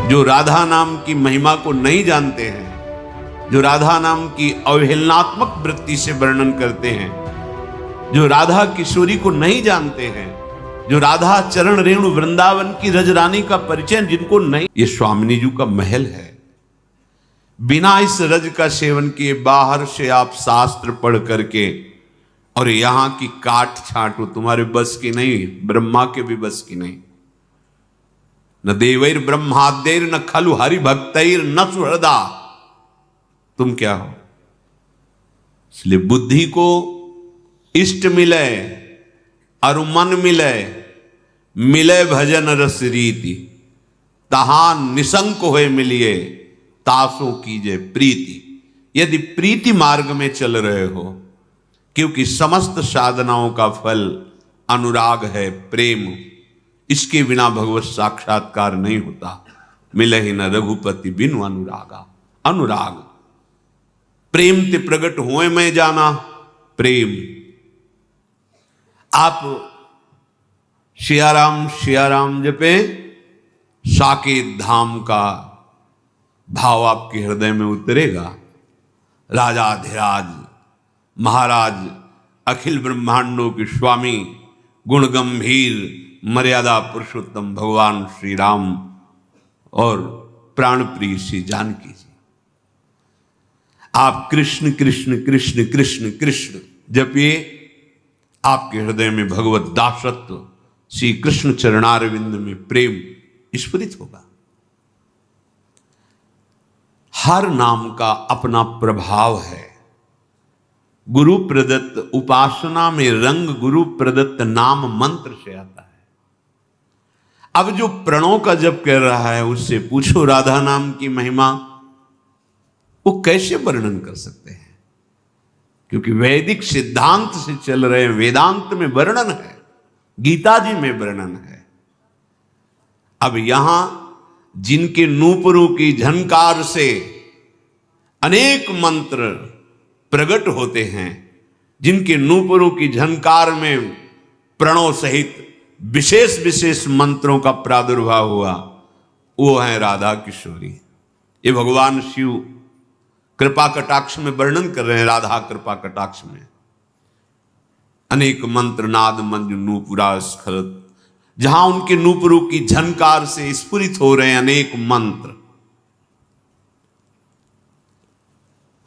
जो राधा नाम की महिमा को नहीं जानते हैं, जो राधा नाम की अवहेलनात्मक वृत्ति से वर्णन करते हैं, जो राधा किशोरी को नहीं जानते हैं, जो राधा चरण रेणु वृंदावन की रजरानी का परिचय जिनको नहीं, ये स्वामिनी जी का महल है। बिना इस रज का सेवन किए बाहर से आप शास्त्र पढ़ करके और यहां की काट छांटो तुम्हारे बस की नहीं, ब्रह्मा के भी बस की नहीं। न देवैर ब्रह्माद्यैर न खलु हरि भक्तैर न सुहृदा। तुम क्या हो? इसलिए बुद्धि को इष्ट मिले और मन मिले, मिले भजन रस रीति, तहां निशंक होए मिलिए, तासों कीजे प्रीति। यदि प्रीति मार्ग में चल रहे हो, क्योंकि समस्त साधनाओं का फल अनुराग है, प्रेम, इसके बिना भगवत साक्षात्कार नहीं होता। मिले ही न रघुपति बिनु अनुरागा। अनुराग प्रेम ते प्रगट होए में जाना, प्रेम। आप सियाराम जपे, साकेत धाम का भाव आपके हृदय में उतरेगा। राजाधिराज महाराज अखिल ब्रह्मांडों के स्वामी गुण गंभीर मर्यादा पुरुषोत्तम भगवान श्री राम और प्राण प्रिय श्री जानकी जी, आप कृष्ण कृष्ण कृष्ण कृष्ण कृष्ण जपिए, आपके हृदय में भगवत दासत्व श्री कृष्ण चरणारविंद में प्रेम स्फुरित होगा। हर नाम का अपना प्रभाव है। गुरु प्रदत्त उपासना में रंग गुरु प्रदत्त नाम मंत्र से आता है। अब जो प्रणव का जप कर रहा है उससे पूछो राधा नाम की महिमा, वो कैसे वर्णन कर सकते हैं? क्योंकि वैदिक सिद्धांत से चल रहे हैं, वेदांत में वर्णन है, गीता जी में वर्णन है। अब यहां जिनके नूपुरों की झनकार से अनेक मंत्र प्रकट होते हैं, जिनके नूपुरों की झनकार में प्रणव सहित विशेष विशेष मंत्रों का प्रादुर्भाव हुआ, वो है राधा किशोरी। ये भगवान शिव कृपा कटाक्ष में वर्णन कर रहे हैं। राधा कृपा कटाक्ष में अनेक मंत्र नाद मंजु नूपुरा स्खलत, जहां उनके नूपुरों की झनकार से स्फुरित हो रहे हैं अनेक मंत्र।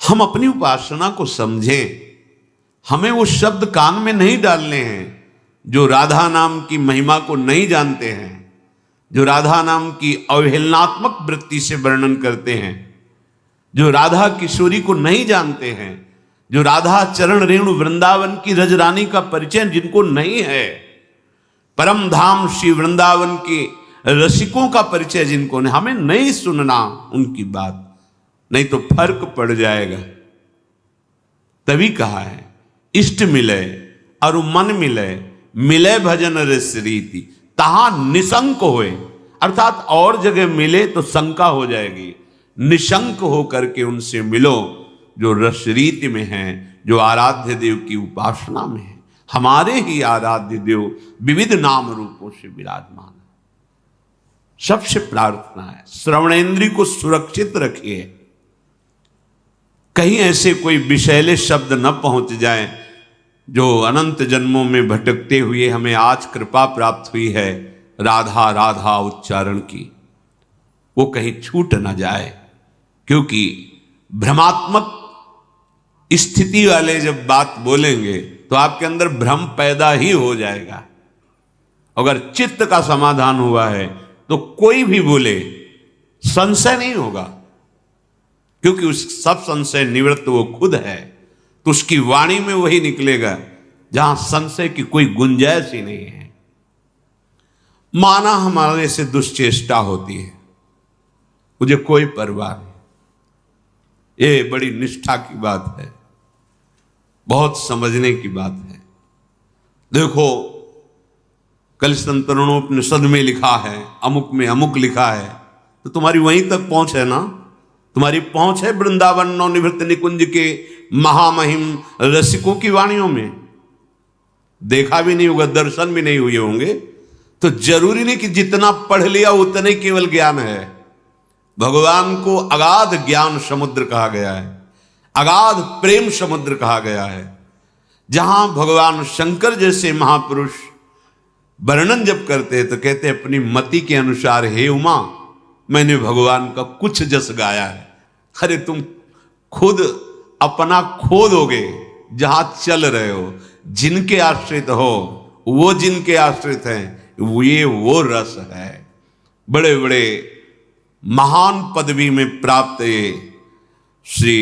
हम अपनी उपासना को समझें, हमें वो शब्द कान में नहीं डालने हैं जो राधा नाम की महिमा को नहीं जानते हैं, जो राधा नाम की अवहेलनात्मक वृत्ति से वर्णन करते हैं, जो राधा किशोरी को नहीं जानते हैं, जो राधा चरण रेणु वृंदावन की रजरानी का परिचय जिनको नहीं है, परम धाम श्री वृंदावन के रसिकों का परिचय जिनको नहीं, हमें नहीं सुनना उनकी बात, नहीं तो फर्क पड़ जाएगा। तभी कहा है इष्ट मिले और मन मिले, मिले भजन रस रीति, तहां निशंक होए। अर्थात और जगह मिले तो शंका हो जाएगी, निशंक हो करके उनसे मिलो जो रस रीति में है, जो आराध्य देव की उपासना में है। हमारे ही आराध्य देव विविध नाम रूपों से विराजमान है। सबसे प्रार्थना है श्रवणेंद्रिय को सुरक्षित रखिए, कहीं ऐसे कोई विषैले शब्द न पहुंच जाए जो अनंत जन्मों में भटकते हुए हमें आज कृपा प्राप्त हुई है राधा राधा उच्चारण की, वो कहीं छूट न जाए। क्योंकि भ्रमात्मक स्थिति वाले जब बात बोलेंगे तो आपके अंदर भ्रम पैदा ही हो जाएगा। अगर चित्त का समाधान हुआ है तो कोई भी बोले संशय नहीं होगा, क्योंकि उस सब संशय निवृत्त वो खुद है। तो उसकी वाणी में वही निकलेगा जहां संशय की कोई गुंजाइश ही नहीं है। माना हमारे से दुश्चेष्टा होती है, मुझे कोई परवाह नहीं, ये बड़ी निष्ठा की बात है, बहुत समझने की बात है। देखो कल संतरणोपनिषद में लिखा है, अमुक में अमुक लिखा है, तो तुम्हारी वहीं तक पहुंच है ना। तुम्हारी पहुंच है वृंदावन नवनिवृत्त निकुंज के महामहिम रसिकों की वाणियों में। देखा भी नहीं होगा, दर्शन भी नहीं हुए होंगे, तो जरूरी नहीं कि जितना पढ़ लिया उतने केवल ज्ञान है। भगवान को अगाध ज्ञान समुद्र कहा गया है, अगाध प्रेम समुद्र कहा गया है। जहां भगवान शंकर जैसे महापुरुष वर्णन जब करते हैं तो कहते हैं अपनी मति के अनुसार, हे उमा, मैंने भगवान का कुछ जस गाया है। अरे तुम खुद अपना खो दोगे जहां चल रहे हो, जिनके आश्रित हो, वो जिनके आश्रित हैं, वो रस है। बड़े बड़े महान पदवी में प्राप्त श्री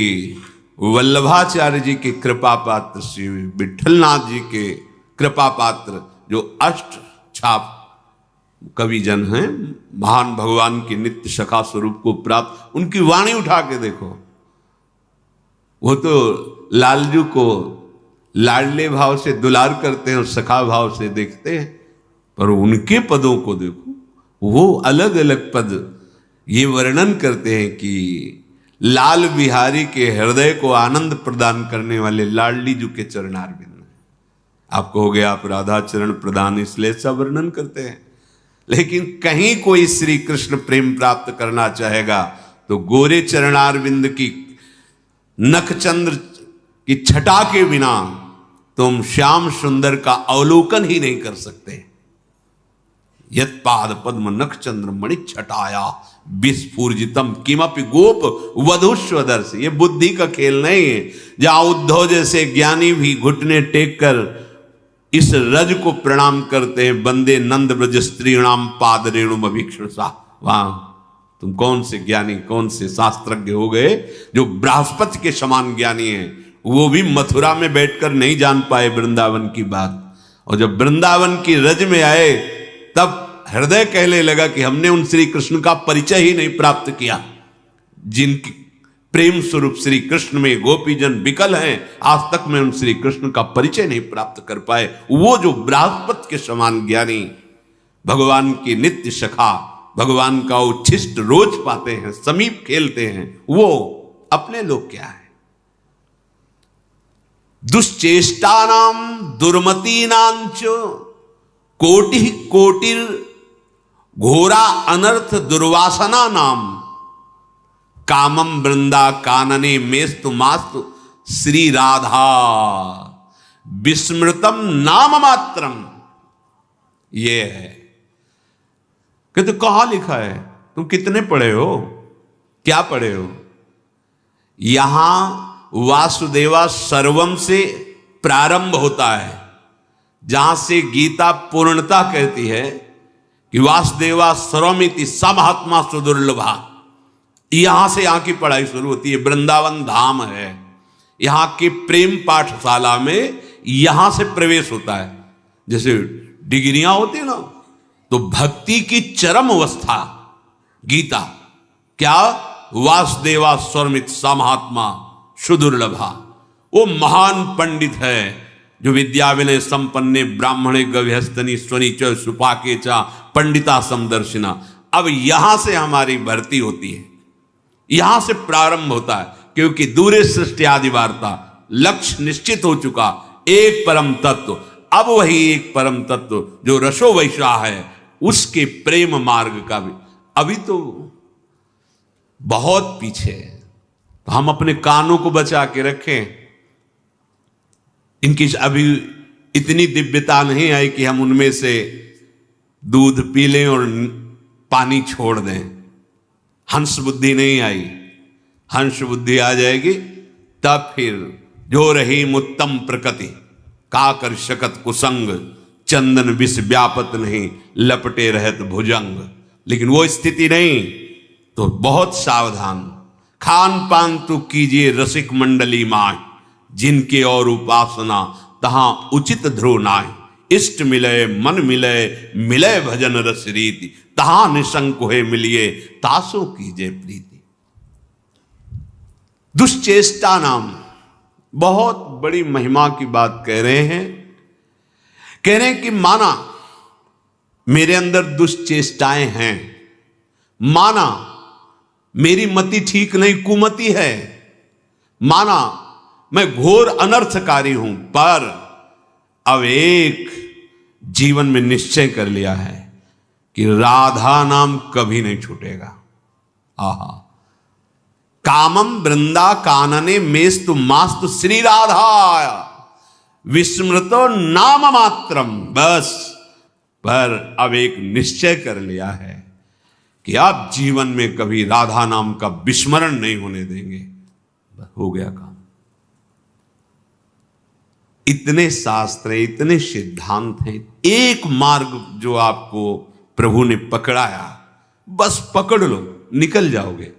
वल्लभाचार्य जी के कृपा पात्र, श्री विठलनाथ जी के कृपा पात्र, जो अष्ट छाप कवि जन हैं, महान भगवान की नित्य सखा स्वरूप को प्राप्त, उनकी वाणी उठा के देखो। वो तो लालजू को लाडले भाव से दुलार करते हैं और सखा भाव से देखते हैं, पर उनके पदों को देखो, वो अलग अलग पद ये वर्णन करते हैं कि लाल बिहारी के हृदय को आनंद प्रदान करने वाले लाडली जू के चरणारविंद। आप कहोगे आप राधा चरण प्रदान इसलिए ऐसा वर्णन करते हैं, लेकिन कहीं कोई श्री कृष्ण प्रेम प्राप्त करना चाहेगा तो गोरे चरणारविंद की नखचंद्र की छटा के बिना तुम श्याम सुंदर का अवलोकन ही नहीं कर सकते। यत पाद पद्म नखचंद्र मणि छटाया विस्फूर्जितम किमपि गोप वधुष्वदर्श। ये बुद्धि का खेल नहीं है, जहां उद्धव जैसे ज्ञानी भी घुटने टेक कर इस रज को प्रणाम करते हैं, बंदे नंद ब्रज स्त्रीणाम पाद रेणु अभीक्षुषा। वहां तुम कौन से ज्ञानी, कौन से शास्त्रज्ञ हो गए जो बृहस्पति के समान ज्ञानी हैं, वो भी मथुरा में बैठकर नहीं जान पाए वृंदावन की बात। और जब वृंदावन की रज में आए तब हृदय कहने लगा कि हमने उन श्री कृष्ण का परिचय ही नहीं प्राप्त किया, जिनकी प्रेम स्वरूप श्री कृष्ण में गोपीजन विकल हैं, आज तक में उन श्री कृष्ण का परिचय नहीं प्राप्त कर पाए। वो जो बृहस्पति के समान ज्ञानी, भगवान की नित्य सखा, भगवान का उच्छिष्ट रोज पाते हैं, समीप खेलते हैं, वो अपने लोग क्या है। दुश्चेष्टानाम दुर्मतीनांच कोटि कोटिर घोरा अनर्थ दुर्वासना नाम कामम वृंदा कानने मेस्तु मास्तु श्री राधा विस्मृतम नाम मात्रम। ये है कि तो कहां लिखा है, तुम कितने पढ़े हो, क्या पढ़े हो। यहां वासुदेवा सर्वम से प्रारंभ होता है, जहां से गीता पूर्णता कहती है कि वासुदेवा सर्वमिति समहात्मा सुदुर्लभा। यहां से यहां की पढ़ाई शुरू होती है। वृंदावन धाम है, यहां की प्रेम पाठशाला में यहां से प्रवेश होता है। जैसे डिग्रियां होती है ना, तो भक्ति की चरम अवस्था गीता क्या, वासुदेवा स्वरमित समहात्मा सुदुर्लभा। वो महान पंडित है जो विद्या विनय संपन्ने ब्राह्मणे गव्यस्तनी स्वनी च सुपाके चा पंडिता समदर्शिना। अब यहां से हमारी भर्ती होती है, यहां से प्रारंभ होता है, क्योंकि दूरे सृष्टि आदि वार्ता, लक्ष्य निश्चित हो चुका, एक परम तत्व। अब वही एक परम तत्व जो रसो वैशा है, उसके प्रेम मार्ग का भी अभी तो बहुत पीछे है। तो हम अपने कानों को बचा के रखें। इनकी अभी इतनी दिव्यता नहीं आई कि हम उनमें से दूध पी लें और पानी छोड़ दें। हंस बुद्धि नहीं आई, हंस बुद्धि आ जाएगी तब फिर जो रही उत्तम प्रकृति का कर शकत कुसंग चंदन विष व्यापत नहीं लपटे रहत भुजंग। लेकिन वो स्थिति नहीं, तो बहुत सावधान। खान पान तो कीजिए रसिक मंडली माय, जिनके और उपासना तहां उचित ध्रुव नाय। इष्ट मिले मन मिले मिले भजन रस रीति, तहां निशंक है मिलिए तासो कीजिए प्रीति। दुश्चेष्टा नाम बहुत बड़ी महिमा की बात कह रहे हैं। कह रहे हैं कि माना मेरे अंदर दुश्चेष्टाएं हैं, माना मेरी मति ठीक नहीं, कुमति है, माना मैं घोर अनर्थकारी हूं, पर अब एक जीवन में निश्चय कर लिया है कि राधा नाम कभी नहीं छूटेगा। आहा, कामम वृंदा कानने मेस्तु मास्तु श्री राधा विस्मृतो नाम मात्रम। बस पर अब एक निश्चय कर लिया है कि आप जीवन में कभी राधा नाम का विस्मरण नहीं होने देंगे। हो गया काम। इतने शास्त्र, इतने सिद्धांत हैं, एक मार्ग जो आपको प्रभु ने पकड़ाया, बस पकड़ लो, निकल जाओगे।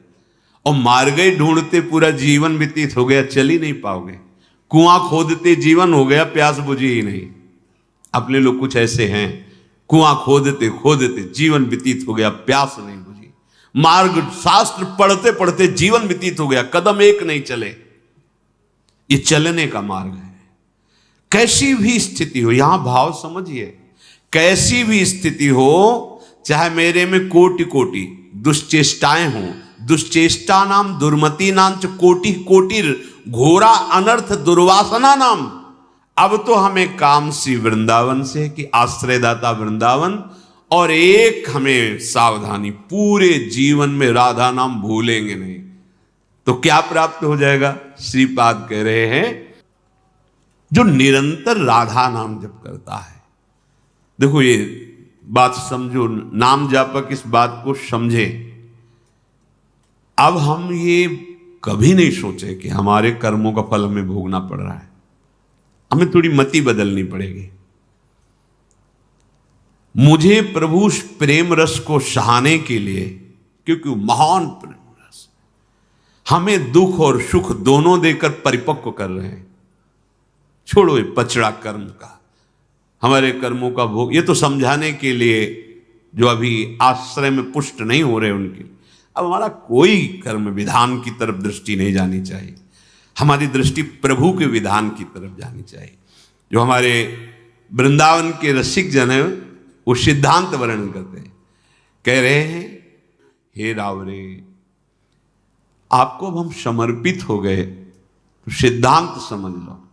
और मार्ग ही ढूंढते पूरा जीवन व्यतीत हो गया, चल ही नहीं पाओगे। कुआं खोदते जीवन हो गया, प्यास बुझी ही नहीं। अपने लोग कुछ ऐसे हैं, कुआं खोदते खोदते जीवन व्यतीत हो गया, प्यास नहीं बुझी। मार्ग शास्त्र पढ़ते पढ़ते जीवन व्यतीत हो गया, कदम एक नहीं चले। ये चलने का मार्ग है। कैसी भी स्थिति हो, यहां भाव समझिए, कैसी भी स्थिति हो, चाहे मेरे में कोटि कोटि दुश्चेष्टाएं हों, दुश्चेष्टा नाम दुर्मति नाम च कोटि कोटिर घोरा अनर्थ दुर्वासना नाम। अब तो हमें काम सी वृंदावन से कि आश्रयदाता वृंदावन, और एक हमें सावधानी, पूरे जीवन में राधा नाम भूलेंगे नहीं। तो क्या प्राप्त हो जाएगा? श्रीपाद कह रहे हैं, जो निरंतर राधा नाम जप करता है। देखो ये बात समझो, नाम जापक इस बात को समझे। अब हम ये कभी नहीं सोचे कि हमारे कर्मों का फल हमें भोगना पड़ रहा है। हमें थोड़ी मति बदलनी पड़ेगी। मुझे प्रभु उस प्रेम रस को सहाने के लिए, क्योंकि महान प्रेम रस हमें दुख और सुख दोनों देकर परिपक्व कर रहे हैं। छोड़ो ये पचड़ा कर्म का, हमारे कर्मों का भोग, ये तो समझाने के लिए जो अभी आश्रय में पुष्ट नहीं हो रहे उनके। अब हमारा कोई कर्म विधान की तरफ दृष्टि नहीं जानी चाहिए, हमारी दृष्टि प्रभु के विधान की तरफ जानी चाहिए। जो हमारे वृंदावन के रसिक जन हैं वो सिद्धांत वर्णन करते हैं, कह रहे हैं, हे रावरे, आपको अब हम समर्पित हो गए तो सिद्धांत समझ लो।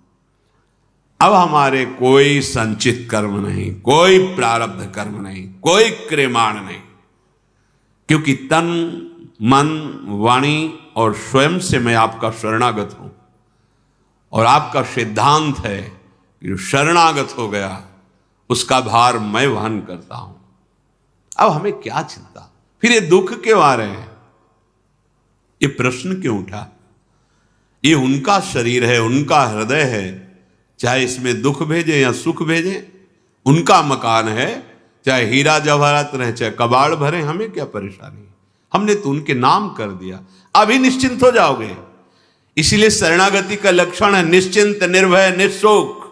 अब हमारे कोई संचित कर्म नहीं, कोई प्रारब्ध कर्म नहीं, कोई क्रियमाण नहीं, क्योंकि तन मन वाणी और स्वयं से मैं आपका शरणागत हूं। और आपका सिद्धांत है कि जो शरणागत हो गया उसका भार मैं वहन करता हूं। अब हमें क्या चिंता, फिर ये दुख क्यों आ रहे हैं, ये प्रश्न क्यों उठा? ये उनका शरीर है, उनका हृदय है, चाहे इसमें दुख भेजे या सुख भेजे, उनका मकान है, चाहे हीरा जवाहरात रहे, चाहे कबाड़ भरे, हमें क्या परेशानी? हमने तो उनके नाम कर दिया, अभी निश्चिंत हो जाओगे। इसीलिए शरणागति का लक्षण है निश्चिंत, निर्भय, निशोक।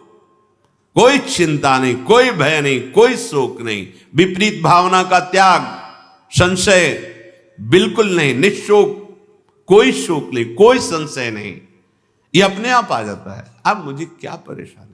कोई चिंता नहीं, कोई भय नहीं, कोई शोक नहीं, विपरीत भावना का त्याग, संशय बिल्कुल नहीं, निशोक, कोई शोक नहीं, कोई संशय नहीं, ये अपने आप आ जाता है। अब मुझे क्या परेशानी?